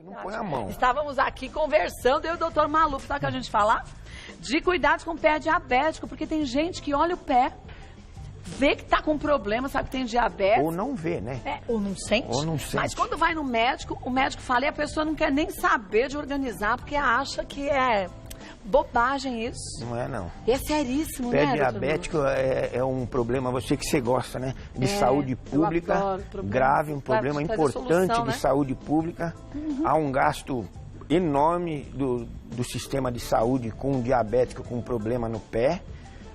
Não põe a mão. Estávamos aqui conversando, eu e o doutor Maluf, sabe o que a gente falar? De cuidados com o pé diabético, porque tem gente que olha o pé, vê que tá com problema, sabe que tem diabetes. Ou não vê, né? Ou não sente. Ou não sente. Mas quando vai no médico, o médico fala e a pessoa não quer nem saber de organizar, porque acha que é bobagem isso. Não é, não. E é seríssimo, Pé né, diabético é um problema, você gosta, né? De saúde pública, grave, um problema importante solução, né? de saúde pública. Há um gasto enorme do sistema de saúde com um diabético com um problema no pé.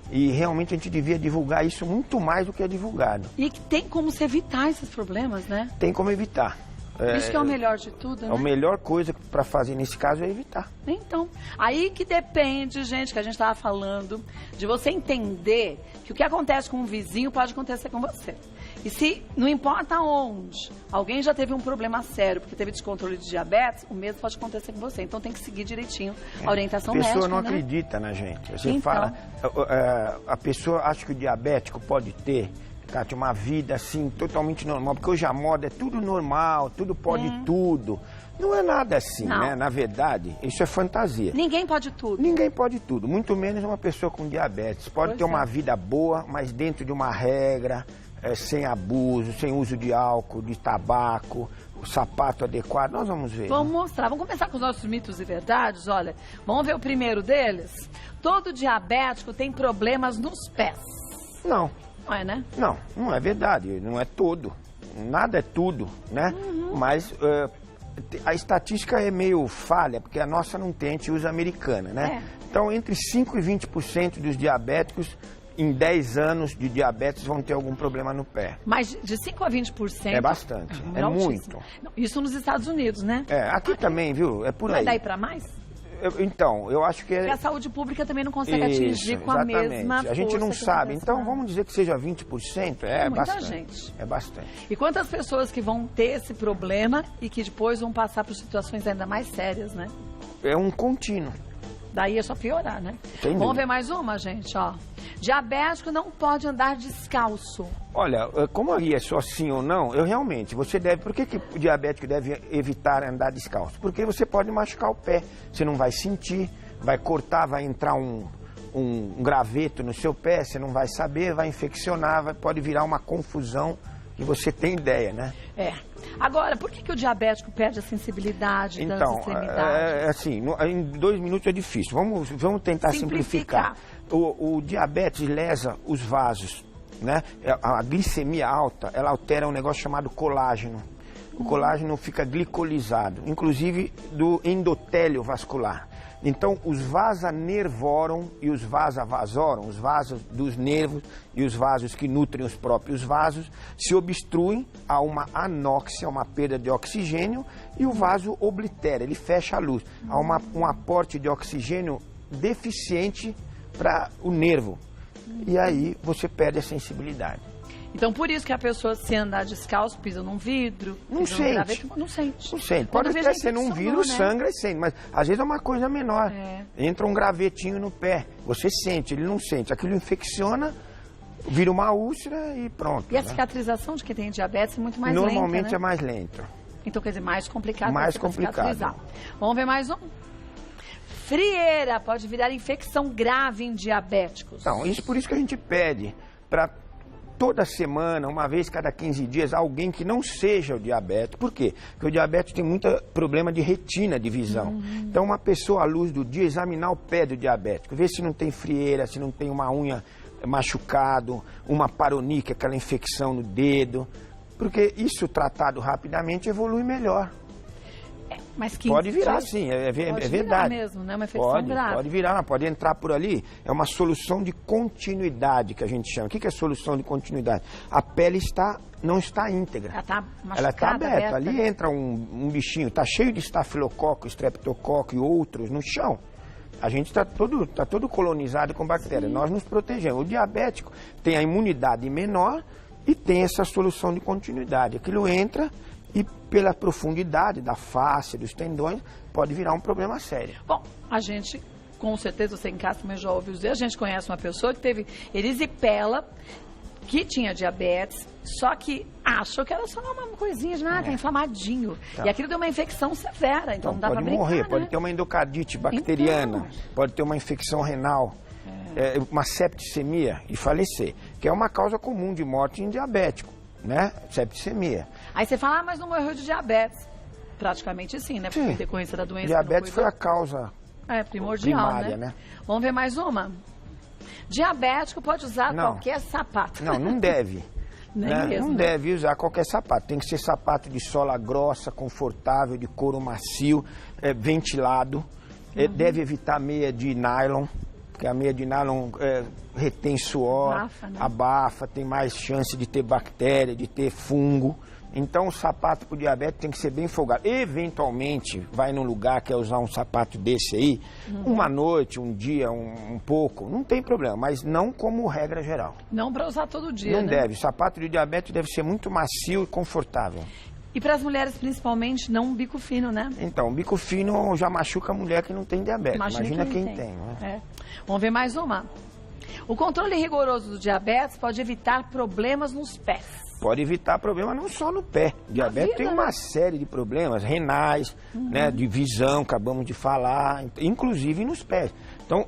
E realmente a gente devia divulgar isso muito mais do que é divulgado. E que tem como se evitar esses problemas, né? Tem como evitar. Isso que é o melhor de tudo, né? A melhor coisa para fazer nesse caso é evitar. Então, aí que depende, gente, que a gente estava falando, de você entender que o que acontece com um vizinho pode acontecer com você. E se, não importa onde, alguém já teve um problema sério, porque teve descontrole de diabetes, o mesmo pode acontecer com você. Então tem que seguir direitinho a orientação médica, A pessoa não né? acredita na gente. Você Então. fala, a pessoa acha que o diabético pode ter, Cátia, uma vida assim, totalmente normal, porque hoje a moda é tudo normal, tudo pode tudo. Não é nada assim, né? Na verdade, isso é fantasia. Ninguém pode tudo. Ninguém pode tudo, muito menos uma pessoa com diabetes. Pode ter uma vida boa, mas dentro de uma regra, sem abuso, sem uso de álcool, de tabaco, o sapato adequado. Nós vamos ver. Vamos mostrar. Vamos começar com os nossos mitos e verdades. Olha, vamos ver o primeiro deles. Todo diabético tem problemas nos pés. Não. Não é, né? Não, não é verdade, não é todo. Nada é tudo, né? Mas a estatística é meio falha, porque a nossa não tem, a gente usa a americana, né? Então, entre 5% e 20% dos diabéticos, em 10 anos de diabetes, vão ter algum problema no pé. Mas de 5% a 20%... É bastante, é muito. Não, isso nos Estados Unidos, né? Aqui também, viu? É por aí. Vai daí pra mais? Então, eu acho que... Porque a saúde pública também não consegue atingir com a mesma força. A gente não sabe, então vamos dizer que seja 20%, é muita bastante. Gente. É bastante. E quantas pessoas que vão ter esse problema e que depois vão passar por situações ainda mais sérias, né? É um contínuo. Daí é só piorar, né? Vamos ver mais uma, gente, ó. Diabético não pode andar descalço. Olha, como aí é só sim ou não, você deve... Por que o diabético deve evitar andar descalço? Porque você pode machucar o pé, você não vai sentir, vai cortar, vai entrar um graveto no seu pé, você não vai saber, vai infeccionar, pode virar uma confusão que você tem ideia, né? Agora, por que o diabético perde a sensibilidade das extremidades? Assim, em 2 minutos é difícil. Vamos tentar simplificar. O diabetes lesa os vasos, né? A glicemia alta, ela altera um negócio chamado colágeno. O colágeno fica glicolizado, inclusive do endotélio vascular. Então, os vasanervorum e os vasavasorum, os vasos dos nervos e os vasos que nutrem os próprios vasos, se obstruem, há uma anóxia, uma perda de oxigênio, e o vaso oblitera, ele fecha a luz. Há um aporte de oxigênio deficiente para o nervo, e aí você perde a sensibilidade. Então, por isso que a pessoa, se andar descalço, pisa num vidro, não sente. Graveto, não sente. Não sente. Pode até ser num vidro, né? Sangra e sente, mas às vezes é uma coisa menor. Entra um gravetinho no pé, você sente, ele não sente. Aquilo infecciona, vira uma úlcera e pronto. E a cicatrização de quem tem diabetes é muito mais lenta, normalmente né? é mais lento. Então, quer dizer, mais complicado. Mais complicado. Vamos ver mais um? Frieira pode virar infecção grave em diabéticos. Então, por isso que a gente pede para toda semana, uma vez cada 15 dias, alguém que não seja o diabético. Por quê? Porque o diabético tem muito problema de retina, de visão. Então, uma pessoa à luz do dia examinar o pé do diabético, ver se não tem frieira, se não tem uma unha machucado, uma paronique, aquela infecção no dedo. Porque isso tratado rapidamente evolui melhor. Mas pode virar, sim, é verdade. Mesmo, né? Uma infecção grave. Pode virar, pode entrar por ali. É uma solução de continuidade que a gente chama. O que é solução de continuidade? A pele não está íntegra. Ela está machucada, ela está aberta. Ali né? entra um bichinho, está cheio de estafilococo, estreptococo e outros no chão. A gente está todo colonizado com bactérias. Sim. Nós nos protegemos. O diabético tem a imunidade menor e tem essa solução de continuidade. Aquilo entra e pela profundidade da face, dos tendões, pode virar um problema sério. Bom, a gente, com certeza, você em casa também já ouviu dizer, a gente conhece uma pessoa que teve erisipela, que tinha diabetes, só que achou que era só uma coisinha de nada, inflamadinho. Tá. E aquilo deu uma infecção severa, então não dá pra pode brincar, morrer, né? pode ter uma endocardite bacteriana, Então. pode ter uma infecção renal, uma septicemia e falecer, que é uma causa comum de morte em diabético, né? Septicemia. Aí você fala, mas não morreu de diabetes. Praticamente sim, né? Porque Sim. em decorrência da doença. Diabetes foi a causa primordial, primária, né? Vamos ver mais uma? Diabético pode usar Não. qualquer sapato. Não deve. Nem né? mesmo. Não deve usar qualquer sapato. Tem que ser sapato de sola grossa, confortável, de couro macio, ventilado. Deve evitar meia de nylon, porque a meia de nylon retém suor, Abafa, né? abafa, tem mais chance de ter bactéria, de ter fungo. Então o sapato para o diabetes tem que ser bem folgado. Eventualmente, vai num lugar, quer usar um sapato desse aí, uma noite, um dia, um pouco, não tem problema, mas não como regra geral. Não para usar todo dia, Não né? deve. O sapato de diabetes deve ser muito macio e confortável. E para as mulheres, principalmente, não um bico fino, né? Então, o bico fino já machuca a mulher que não tem diabetes. Imagina quem tem, né? Vamos ver mais uma. O controle rigoroso do diabetes pode evitar problemas nos pés. Pode evitar problema não só no pé. Diabetes tem uma série de problemas renais, né, de visão, acabamos de falar, inclusive nos pés. Então,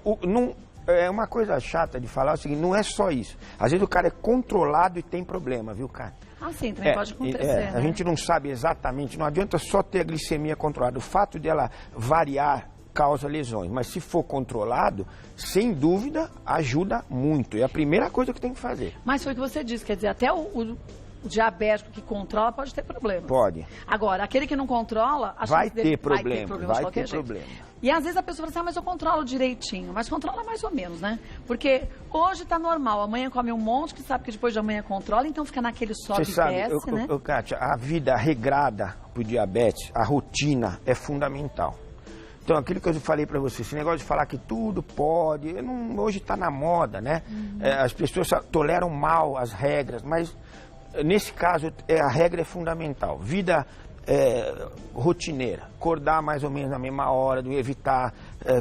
é uma coisa chata de falar o seguinte, não é só isso. Às vezes o cara é controlado e tem problema, viu, cara? Ah, sim, também pode acontecer, né? A gente não sabe exatamente, não adianta só ter a glicemia controlada. O fato dela variar causa lesões, mas se for controlado, sem dúvida, ajuda muito. É a primeira coisa que tem que fazer. Mas foi o que você disse, quer dizer, até o diabético que controla pode ter problema. Pode. Agora, aquele que não controla... Vai ter problema. Vai ter problema. E às vezes a pessoa fala assim, mas eu controlo direitinho. Mas controla mais ou menos, né? Porque hoje tá normal, amanhã come um monte, que sabe que depois de amanhã controla, então fica naquele sobe e desce, né? Kátia, a vida regrada pro diabetes, a rotina é fundamental. Então, aquilo que eu falei para você, esse negócio de falar que tudo pode, hoje está na moda, né? As pessoas toleram mal as regras, mas nesse caso a regra é fundamental. Vida rotineira, acordar mais ou menos na mesma hora, evitar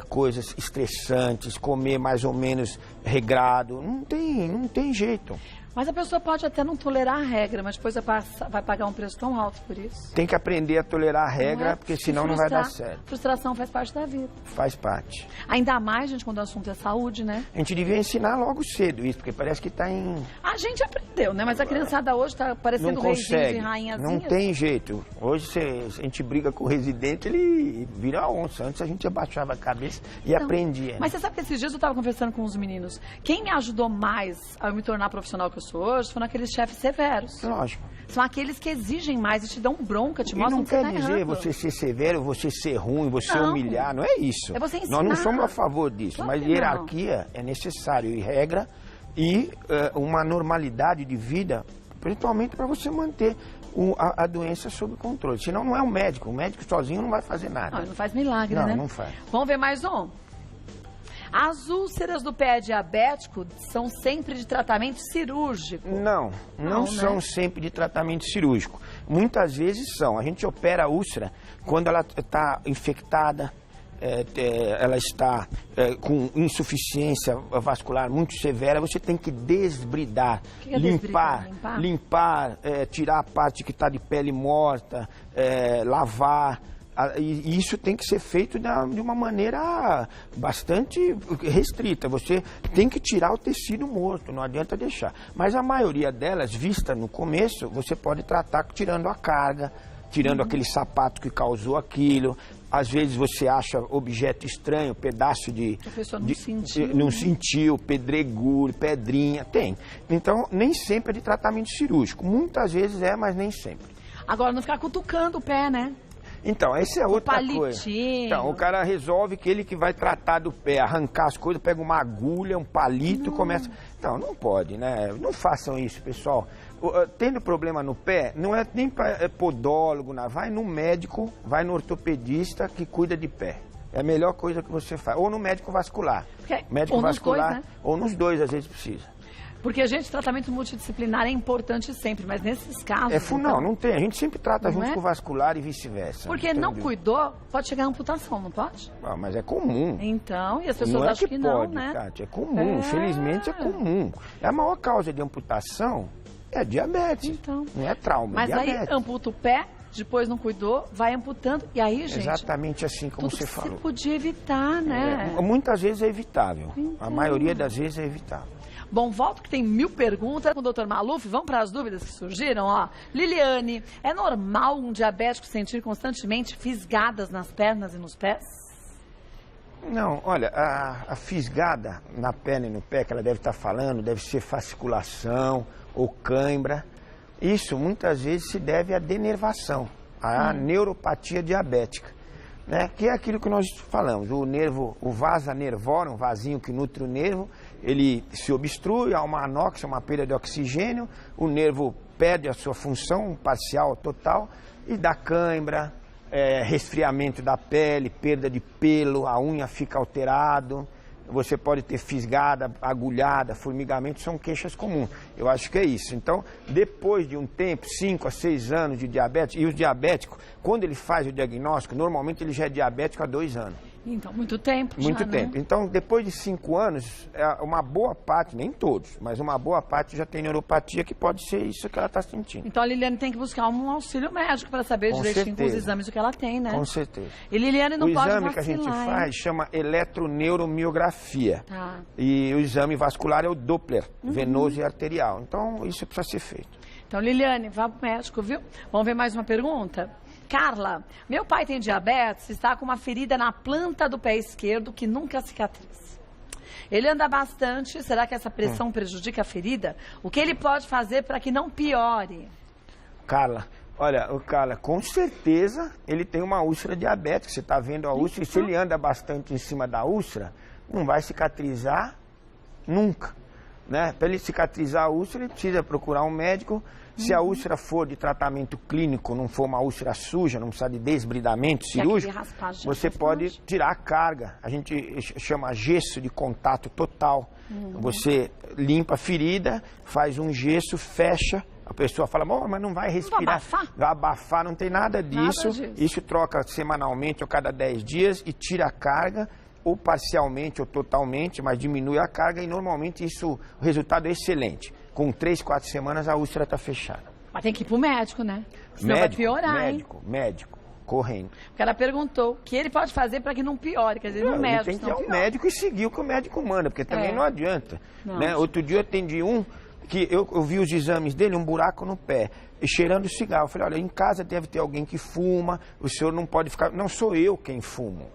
coisas estressantes, comer mais ou menos regrado, não tem jeito. Mas a pessoa pode até não tolerar a regra, mas depois vai pagar um preço tão alto por isso. Tem que aprender a tolerar a regra, porque senão não vai dar certo. Frustração faz parte da vida. Faz parte. Ainda mais, gente, quando o assunto é saúde, né? A gente devia ensinar logo cedo isso, porque parece que está em... A gente aprendeu, né? Mas a criançada hoje está parecendo reizinhos e rainhazinhas. Não tem jeito. Hoje a gente briga com o residente, ele vira onça. Antes a gente abaixava a cabeça e aprendia. Mas você sabe que esses dias eu estava conversando com os meninos. Quem me ajudou mais a me tornar profissional que eu sou hoje foram aqueles chefes severos. Lógico. São aqueles que exigem mais e te dão bronca, te mostram não que você quer tá dizer errando. você ser severo, você ser ruim, você humilhar, não é isso. É você ensinar. Nós não somos a favor disso, Claro mas que hierarquia é necessário e regra e uma normalidade de vida, principalmente para você manter a doença sob controle. Senão não é um médico. O médico sozinho não vai fazer nada. Não, ele não faz milagre, né? Não faz. Vamos ver mais um. As úlceras do pé diabético são sempre de tratamento cirúrgico? Não são sempre de tratamento cirúrgico. Muitas vezes são. A gente opera a úlcera quando ela está infectada, ela está com insuficiência vascular muito severa, você tem que desbridar, que é limpar, tirar a parte que está de pele morta, lavar. E isso tem que ser feito de uma maneira bastante restrita. Você tem que tirar o tecido morto, não adianta deixar. Mas a maioria delas, vista no começo, você pode tratar tirando a carga, tirando aquele sapato que causou aquilo. Às vezes você acha objeto estranho, pedaço de... A pessoa não sentiu. Não sentiu, pedregulho, pedrinha, tem. Então, nem sempre é de tratamento cirúrgico. Muitas vezes mas nem sempre. Agora, não ficar cutucando o pé, né? Então, essa é outra coisa. Palitinho. Então, o cara resolve que ele que vai tratar do pé, arrancar as coisas, pega uma agulha, um palito, começa... Então, não pode, né? Não façam isso, pessoal. Tendo problema no pé, não é nem para podólogo, não. Vai no médico, vai no ortopedista que cuida de pé. É a melhor coisa que você faz. Ou no médico vascular. Médico vascular, dois, né? Ou nos dois, às vezes precisa. Porque, gente, tratamento multidisciplinar é importante sempre, mas nesses casos... Não tem. A gente sempre trata junto com o vascular e vice-versa. Porque entendeu? Não cuidou, pode chegar a amputação, não pode? Mas é comum. Então, e as pessoas acham que não, pode, né? Kátia, é comum, infelizmente é comum. A maior causa de amputação é diabetes, então, não é trauma, mas diabetes. Aí amputa o pé, depois não cuidou, vai amputando, e aí, gente... Exatamente assim como você falou. Você podia evitar, né? Muitas vezes é evitável, a maioria das vezes é evitável. Bom, volto que tem 1000 perguntas com o Dr. Maluf. Vamos para as dúvidas que surgiram, ó. Liliane, é normal um diabético sentir constantemente fisgadas nas pernas e nos pés? Não, olha, a fisgada na perna e no pé que ela deve estar falando, deve ser fasciculação ou cãibra. Isso muitas vezes se deve à denervação, à neuropatia diabética, né? Que é aquilo que nós falamos, o nervo, o vasa nervorum, um vasinho que nutre o nervo, ele se obstrui, há uma anóxia, uma perda de oxigênio, o nervo perde a sua função parcial ou total e dá cãibra, resfriamento da pele, perda de pelo, a unha fica alterado, você pode ter fisgada, agulhada, formigamento, são queixas comuns. Eu acho que é isso. Então, depois de um tempo, 5 a 6 anos de diabetes, e o diabético, quando ele faz o diagnóstico, normalmente ele já é diabético há 2 anos. Então, muito tempo já, Muito tempo. Né? Então, depois de 5 anos, uma boa parte, nem todos, mas uma boa parte já tem neuropatia, que pode ser isso que ela está sentindo. Então, a Liliane tem que buscar um auxílio médico para saber direitinho com os exames o que ela tem, né? Com certeza. E Liliane não pode vacilar. O exame que a gente faz chama eletroneuromiografia. Tá. E o exame vascular é o Doppler, venoso e arterial. Então, isso precisa ser feito. Então, Liliane, vá pro médico, viu? Vamos ver mais uma pergunta? Carla, meu pai tem diabetes, está com uma ferida na planta do pé esquerdo que nunca cicatriza. Ele anda bastante, será que essa pressão prejudica a ferida? O que ele pode fazer para que não piore? Carla, olha, com certeza ele tem uma úlcera diabética, você está vendo a úlcera, e se ele anda bastante em cima da úlcera, não vai cicatrizar nunca, né? Para ele cicatrizar a úlcera, ele precisa procurar um médico. Se a úlcera for de tratamento clínico, não for uma úlcera suja, não precisa de desbridamento cirúrgico, você pode tirar a carga. A gente chama gesso de contato total. Você limpa a ferida, faz um gesso, fecha. A pessoa fala, mas não vai respirar. Vai abafar, não tem nada disso. Isso troca semanalmente ou cada 10 dias e tira a carga, ou parcialmente ou totalmente, mas diminui a carga e normalmente o resultado é excelente. Com 3, 4 semanas a úlcera está fechada. Mas tem que ir pro médico, né? Senão vai piorar, médico, correndo. Porque ela perguntou o que ele pode fazer para que não piore, quer dizer, no médico. Ele tem que ir ao médico e seguir o que o médico manda, porque também não adianta. Não, né? Outro dia eu atendi um que eu vi os exames dele, um buraco no pé, e cheirando cigarro. Eu falei, olha, em casa deve ter alguém que fuma, o senhor não pode ficar... Não sou eu quem fumo.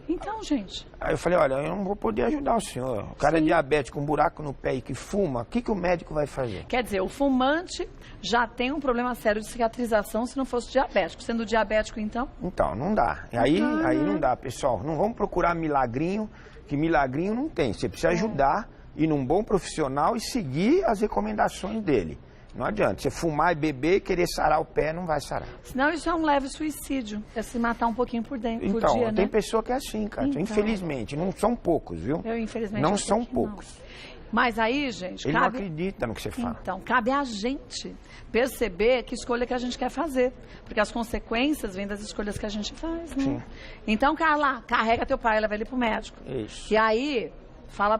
Então, gente... Aí eu falei, olha, eu não vou poder ajudar o senhor. O cara é diabético, com um buraco no pé e que fuma, o que o médico vai fazer? Quer dizer, o fumante já tem um problema sério de cicatrização se não fosse diabético. Sendo diabético, então? Então, não dá. Aí não dá, pessoal. Não vamos procurar milagrinho, que milagrinho não tem. Você precisa ajudar, ir num bom profissional e seguir as recomendações dele. Não adianta. Você fumar e beber e querer sarar o pé, não vai sarar. Senão isso é um leve suicídio. É se matar um pouquinho por dentro, então, por dia, tem né? pessoa que é assim, cara. Então. Infelizmente. Não são poucos, viu? Eu, infelizmente, não são poucos. Não. Mas aí, gente... Ele não acredita no que você fala. Então, cabe a gente perceber que escolha que a gente quer fazer. Porque as consequências vêm das escolhas que a gente faz, né? Sim. Então, Carla, carrega teu pai, leva ele pro médico. Isso. E aí...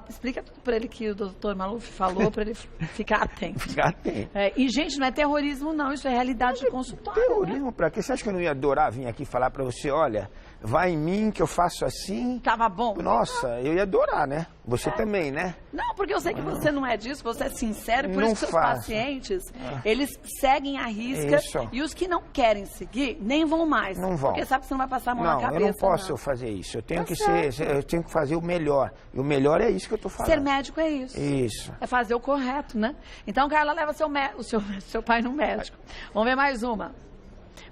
explica tudo pra ele que o Dr. Maluf falou, pra ele ficar atento. Ficar atento. E, gente, não é terrorismo, não. Isso é realidade de consultório. Terrorismo, né? Pra quê? Você acha que eu não ia adorar vir aqui falar pra você, olha, vai em mim que eu faço assim? Tava bom. Nossa, eu ia adorar, né? Você também, né? Não, porque eu sei que você não é disso, você é sincero, por isso que os pacientes, eles seguem a risca. Isso. E os que não querem seguir, nem vão mais. Não vão. Porque sabe que você não vai passar a mão na cabeça. Eu não posso fazer isso. Eu tenho eu tenho que fazer o melhor. E o melhor é isso que eu tô falando. Ser médico é isso. Isso. É fazer o correto, né? Então, Carla, leva seu pai no médico. Vamos ver mais uma.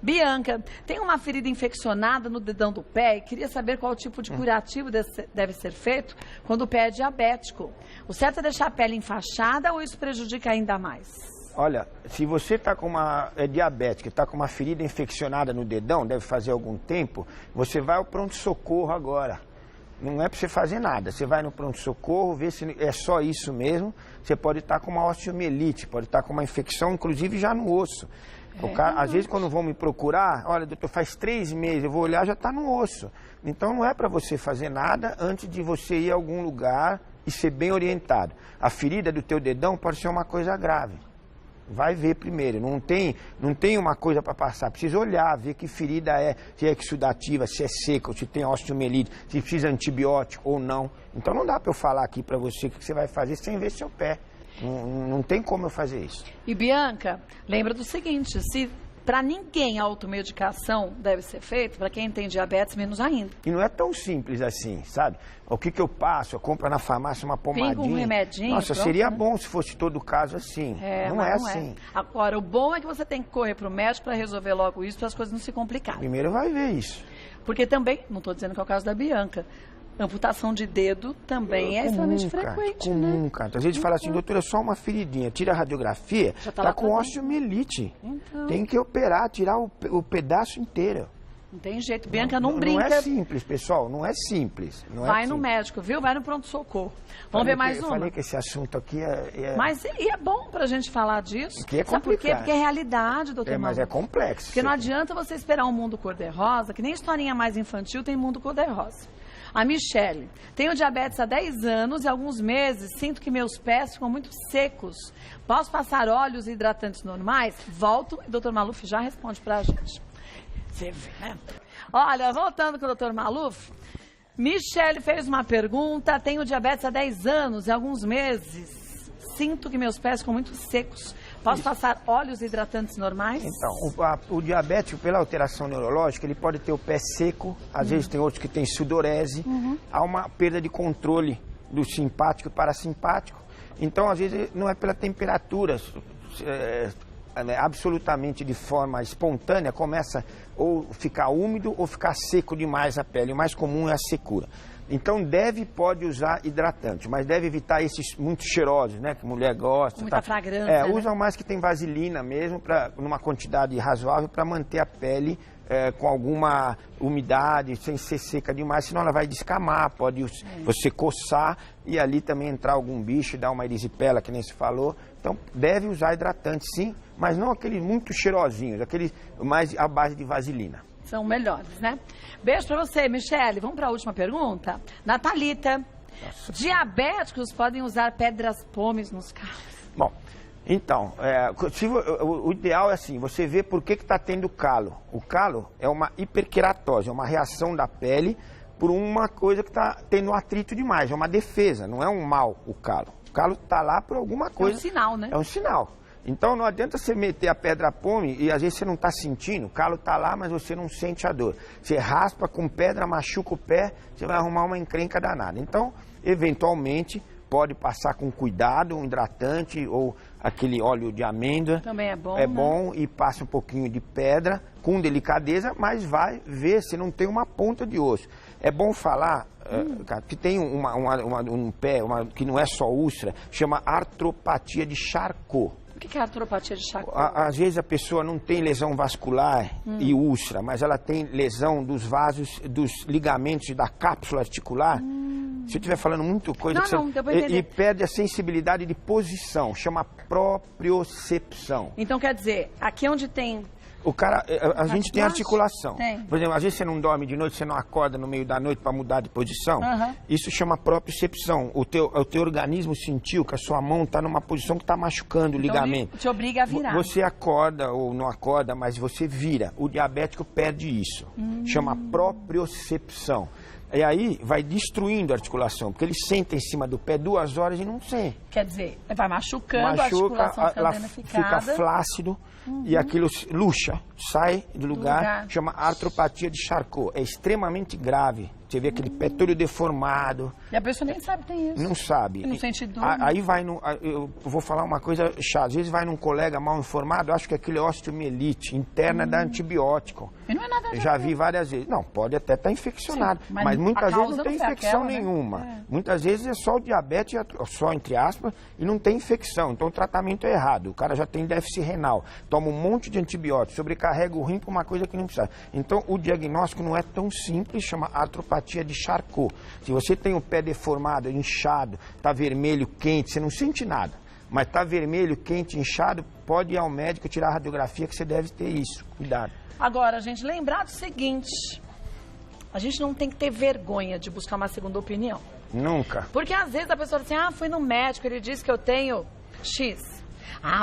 Bianca, tem uma ferida infeccionada no dedão do pé e queria saber qual tipo de curativo deve ser feito quando o pé é diabético. O certo é deixar a pele enfaixada ou isso prejudica ainda mais? Olha, se você está com diabética, está com uma ferida infeccionada no dedão, deve fazer algum tempo, você vai ao pronto-socorro agora. não é para você fazer nada. Você vai no pronto-socorro, vê se é só isso mesmo. Você pode estar com uma osteomielite, pode estar com uma infecção, inclusive já no osso. Às vezes, quando vão me procurar, olha, doutor, faz 3 meses, eu vou olhar, já está no osso. Então, não é para você fazer nada antes de você ir a algum lugar e ser bem orientado. A ferida do teu dedão pode ser uma coisa grave. Vai ver primeiro, não tem uma coisa para passar, precisa olhar, ver que ferida é, se é exudativa, se é seca, se tem osteomielite, se precisa de antibiótico ou não. Então não dá para eu falar aqui para você o que você vai fazer sem ver seu pé. Não tem como eu fazer isso. E Bianca, lembra do seguinte, se para ninguém a automedicação deve ser feita, para quem tem diabetes, menos ainda. E não é tão simples assim, sabe? O que eu passo? Eu compro na farmácia uma pomadinha. Vem com um remedinho. Nossa, pronto, seria bom se fosse todo caso assim. Não é assim. Agora, o bom é que você tem que correr para o médico para resolver logo isso, para as coisas não se complicarem. Primeiro vai ver isso. Porque também, não estou dizendo que é o caso da Bianca, amputação de dedo também é extremamente frequente, né? Nunca. Às vezes fala assim, doutora, é só uma feridinha. Tira a radiografia, tá com osteomielite. Então. Tem que operar, tirar o pedaço inteiro. Não tem jeito. Bianca não brinca. Não é simples, pessoal. Não é simples. Vai no médico, viu? Vai no pronto-socorro. Vamos ver mais uma. Eu falei que esse assunto aqui é... Mas é bom pra gente falar disso. Porque é complicado. Sabe por quê? Porque é realidade, doutor Mas é complexo. Porque não adianta você esperar um mundo cor-de-rosa, que nem historinha mais infantil tem mundo cor-de-rosa. A Michele, tenho diabetes há 10 anos e há alguns meses sinto que meus pés ficam muito secos. Posso passar óleos hidratantes normais? Volto e o doutor Maluf já responde pra gente. Você vê, né? Olha, voltando com o doutor Maluf, Michele fez uma pergunta, tenho diabetes há 10 anos e há alguns meses sinto que meus pés ficam muito secos. Posso passar óleos hidratantes normais? Então, o diabético, pela alteração neurológica, ele pode ter o pé seco, às vezes tem outros que tem sudorese, há uma perda de controle do simpático e parasimpático. Então, às vezes, não é pela temperatura, absolutamente de forma espontânea, começa ou ficar úmido ou ficar seco demais a pele. O mais comum é a secura. Então pode usar hidratante, mas deve evitar esses muito cheirosos, né? Que mulher gosta. Muita fragrância. Usam mais que tem vaselina mesmo, numa quantidade razoável, para manter a pele com alguma umidade, sem ser seca demais, senão ela vai descamar, pode você coçar e ali também entrar algum bicho, dar uma erisipela, que nem se falou. Então deve usar hidratante sim, mas não aqueles muito cheirosinhos, aqueles mais à base de vaselina. São melhores, né? Beijo pra você, Michele. Vamos pra última pergunta? Natalita. Nossa. Diabéticos podem usar pedras pómeis nos carros? Bom, então, o ideal é assim, você vê por que está tendo calo. O calo é uma hiperqueratose, é uma reação da pele por uma coisa que está tendo atrito demais, é uma defesa, não é um mal o calo. O calo está lá por alguma coisa. É um sinal, né? É um sinal. Então não adianta você meter a pedra pome e às vezes você não está sentindo, o calo está lá, mas você não sente a dor. Você raspa com pedra, machuca o pé, você vai arrumar uma encrenca danada. Então, eventualmente, pode passar com cuidado, um hidratante ou aquele óleo de amêndoa. Também é bom, bom e passa um pouquinho de pedra, com delicadeza, mas vai ver se não tem uma ponta de osso. É bom falar que tem um pé, que não é só úlcera, chama artropatia de Charcot. O que é artropatia de Charcot? Às vezes a pessoa não tem lesão vascular e úlcera, mas ela tem lesão dos vasos, dos ligamentos da cápsula articular. Se eu estiver falando muito coisa, e perde a sensibilidade de posição, chama propriocepção. Então quer dizer, aqui onde tem... O cara, a gente tem articulação. Tem. Por exemplo, às vezes você não dorme de noite, você não acorda no meio da noite para mudar de posição. Isso chama propriocepção. O teu organismo sentiu que a sua mão está numa posição que está machucando o ligamento. Ele te obriga a virar. Você acorda ou não acorda, mas você vira. O diabético perde isso. Chama propriocepção. E aí vai destruindo a articulação, porque ele senta em cima do pé 2 horas e não sente. Quer dizer, vai machucando, a articulação fica danificada. Fica flácido e aquilo luxa, sai do lugar, chama artropatia de Charcot. É extremamente grave. Você vê aquele pé todo deformado. E a pessoa nem sabe que tem isso. Não sabe. E não sente dor. Aí vai no... Eu vou falar uma coisa chata. Às vezes vai num colega mal informado, acho que aquilo é osteomielite interna da antibiótico. E não é nada. Já vi várias vezes. Não, pode até estar infeccionado. Sim, mas muitas vezes não tem infecção nenhuma. Né? Muitas vezes é só o diabetes, só entre aspas, e não tem infecção. Então o tratamento é errado. O cara já tem déficit renal, toma um monte de antibióticos, sobrecarrega o rim por uma coisa que não precisa. Então o diagnóstico não é tão simples, chama artropatia homeopatia de Charcot. Se você tem o pé deformado, inchado, tá vermelho, quente, você não sente nada. Mas tá vermelho, quente, inchado, pode ir ao médico tirar a radiografia que você deve ter isso. Cuidado. Agora, gente, lembrar do seguinte, a gente não tem que ter vergonha de buscar uma segunda opinião. Nunca. Porque às vezes a pessoa diz assim, fui no médico, ele disse que eu tenho X.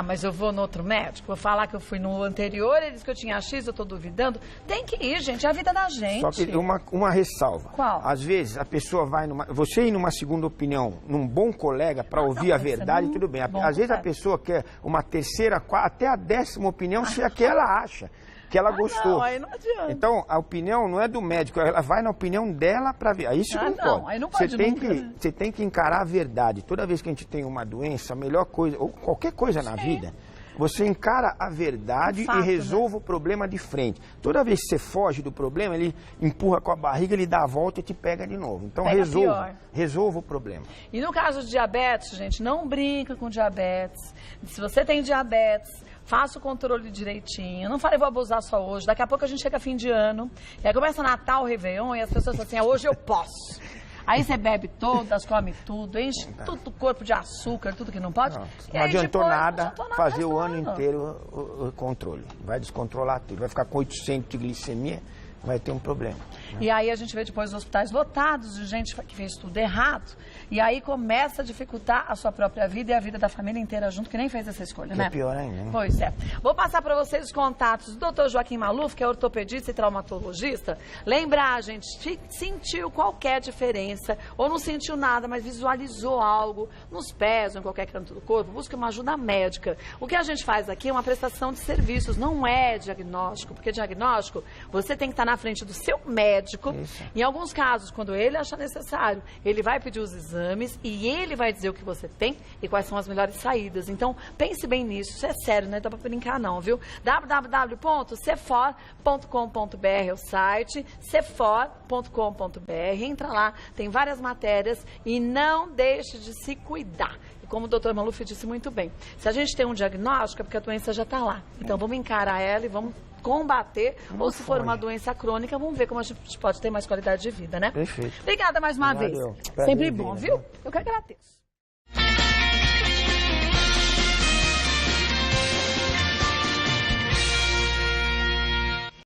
Mas eu vou no outro médico, vou falar que eu fui no anterior, ele disse que eu tinha X, eu tô duvidando. Tem que ir, gente, é a vida da gente. Só que uma ressalva. Qual? Às vezes a pessoa vai você ir numa segunda opinião, num bom colega, para ouvir a verdade, tudo bem. Às vezes a pessoa quer uma terceira, quarta, até a 10ª opinião, se é que ela acha que ela gostou. Não, aí não adianta. Então, a opinião não é do médico, ela vai na opinião dela para ver. Isso não pode. Aí não pode você tem que encarar a verdade. Toda vez que a gente tem uma doença, a melhor coisa, ou qualquer coisa na vida, você encara a verdade e resolve o problema de frente. Toda vez que você foge do problema, ele empurra com a barriga, ele dá a volta e te pega de novo. Então, resolva o problema. E no caso de diabetes, gente, não brinca com diabetes. Se você tem diabetes, faça o controle direitinho. Não falei, vou abusar só hoje. Daqui a pouco a gente chega fim de ano. E aí começa Natal, Réveillon, e as pessoas falam assim, hoje eu posso. Aí você bebe todas, come tudo, enche todo o corpo de açúcar, tudo que não pode. Não adiantou nada fazer o ano inteiro o controle. Vai descontrolar tudo. Vai ficar com 800 de glicemia, vai ter um problema. E aí a gente vê depois os hospitais lotados de gente que fez tudo errado. E aí começa a dificultar a sua própria vida e a vida da família inteira junto, que nem fez essa escolha, né? É pior ainda, né? Pois é. Vou passar para vocês os contatos do Dr. Joaquim Maluf, que é ortopedista e traumatologista. Lembrar, gente, sentiu qualquer diferença, ou não sentiu nada, mas visualizou algo nos pés ou em qualquer canto do corpo, busque uma ajuda médica. O que a gente faz aqui é uma prestação de serviços, não é diagnóstico, porque diagnóstico, você tem que estar na frente do seu médico. Isso. Em alguns casos, quando ele achar necessário, ele vai pedir os exames e ele vai dizer o que você tem e quais são as melhores saídas. Então, pense bem nisso. Isso é sério, não é pra brincar não, viu? www.cefor.com.br é o site, cefor.com.br. Entra lá, tem várias matérias e não deixe de se cuidar. Como o Dr. Maluf disse muito bem, se a gente tem um diagnóstico é porque a doença já está lá. Então vamos encarar ela e vamos combater. Ou se for uma doença crônica, vamos ver como a gente pode ter mais qualidade de vida, né? Perfeito. Obrigada mais uma vez. Sempre bom, viu? Eu que agradeço.